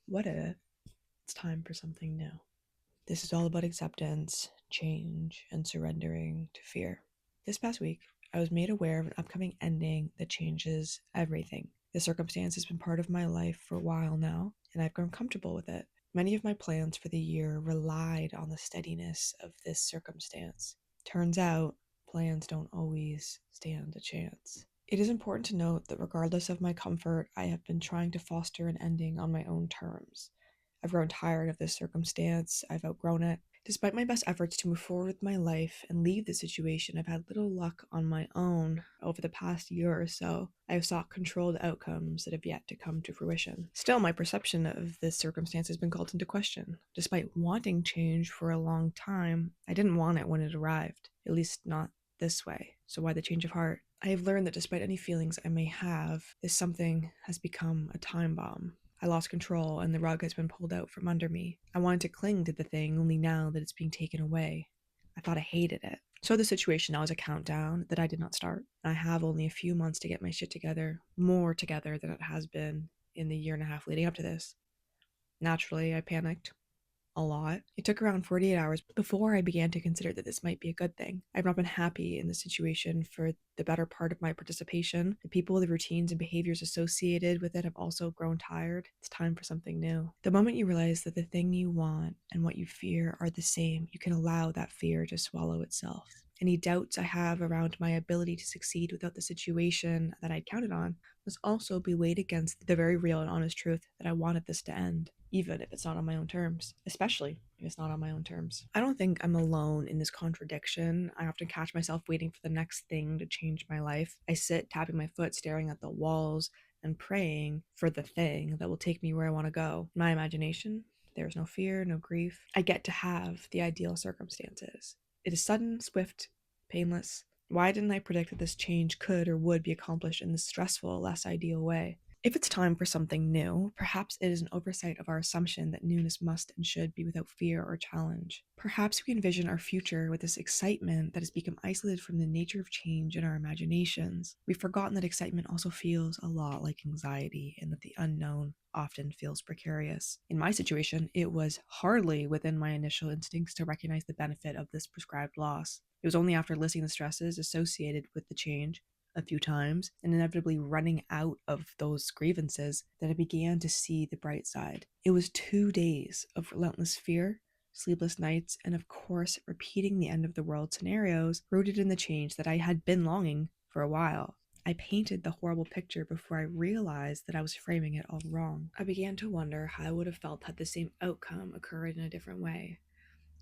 What if it's time for something new? This is all about acceptance, change, and surrendering to fear. This past week, I was made aware of an upcoming ending that changes everything. The circumstance has been part of my life for a while now, and I've grown comfortable with it. Many of my plans for the year relied on the steadiness of this circumstance. Turns out, plans don't always stand a chance. It is important to note that regardless of my comfort, I have been trying to foster an ending on my own terms. I've grown tired of this circumstance. I've outgrown it. Despite my best efforts to move forward with my life and leave the situation, I've had little luck on my own over the past year or so. I have sought controlled outcomes that have yet to come to fruition. Still, my perception of this circumstance has been called into question. Despite wanting change for a long time, I didn't want it when it arrived, at least not this way. So why the change of heart? I have learned that despite any feelings I may have, this something has become a time bomb. I lost control and the rug has been pulled out from under me. I wanted to cling to the thing only now that it's being taken away. I thought I hated it. So the situation now is a countdown that I did not start. I have only a few months to get my shit together, more together than it has been in the year and a half leading up to this. Naturally, I panicked a lot. It took around 48 hours before I began to consider that this might be a good thing. I've not been happy in the situation for the better part of my participation. The people, the routines, and behaviors associated with it have also grown tired. It's time for something new. The moment you realize that the thing you want and what you fear are the same, you can allow that fear to swallow itself. Any doubts I have around my ability to succeed without the situation that I'd counted on must also be weighed against the very real and honest truth that I wanted this to end, even if it's not on my own terms, especially if it's not on my own terms. I don't think I'm alone in this contradiction. I often catch myself waiting for the next thing to change my life. I sit tapping my foot, staring at the walls, and praying for the thing that will take me where I want to go. In my imagination, there is no fear, no grief. I get to have the ideal circumstances. It is sudden, swift, painless. Why didn't I predict that this change could or would be accomplished in this stressful, less ideal way? If it's time for something new, perhaps it is an oversight of our assumption that newness must and should be without fear or challenge. Perhaps we envision our future with this excitement that has become isolated from the nature of change in our imaginations. We've forgotten that excitement also feels a lot like anxiety and that the unknown often feels precarious. In my situation, it was hardly within my initial instincts to recognize the benefit of this prescribed loss. It was only after listing the stresses associated with the change a few times and inevitably running out of those grievances that I began to see the bright side. It was 2 days of relentless fear, sleepless nights, and of course, repeating the end of the world scenarios rooted in the change that I had been longing for a while. I painted the horrible picture before I realized that I was framing it all wrong. I began to wonder how I would have felt had the same outcome occurred in a different way.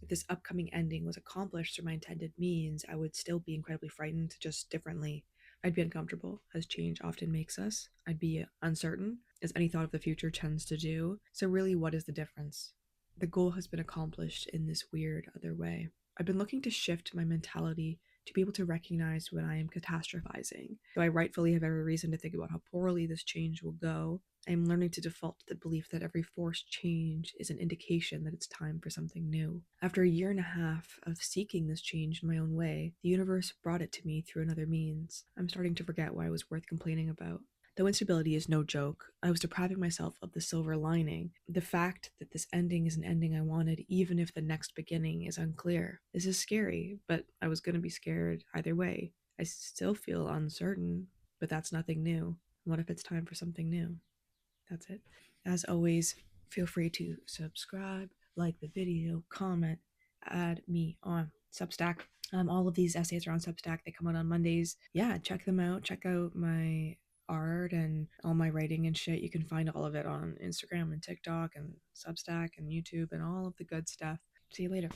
If this upcoming ending was accomplished through my intended means, I would still be incredibly frightened, just differently. I'd be uncomfortable, as change often makes us. I'd be uncertain, as any thought of the future tends to do. So, really, what is the difference? The goal has been accomplished in this weird other way. I've been looking to shift my mentality to be able to recognize when I am catastrophizing. Though I rightfully have every reason to think about how poorly this change will go, I am learning to default to the belief that every forced change is an indication that it's time for something new. After a year and a half of seeking this change in my own way, the universe brought it to me through another means. I'm starting to forget what I was worth complaining about. Though instability is no joke, I was depriving myself of the silver lining, the fact that this ending is an ending I wanted, even if the next beginning is unclear. This is scary, but I was going to be scared either way. I still feel uncertain, but that's nothing new. What if it's time for something new? That's it. As always, feel free to subscribe, like the video, comment, add me on Substack. All of these essays are on Substack. They come out on Mondays. Yeah, check them out. Check out my art and all my writing and shit. You can find all of it on Instagram and TikTok and Substack and YouTube and all of the good stuff. See you later.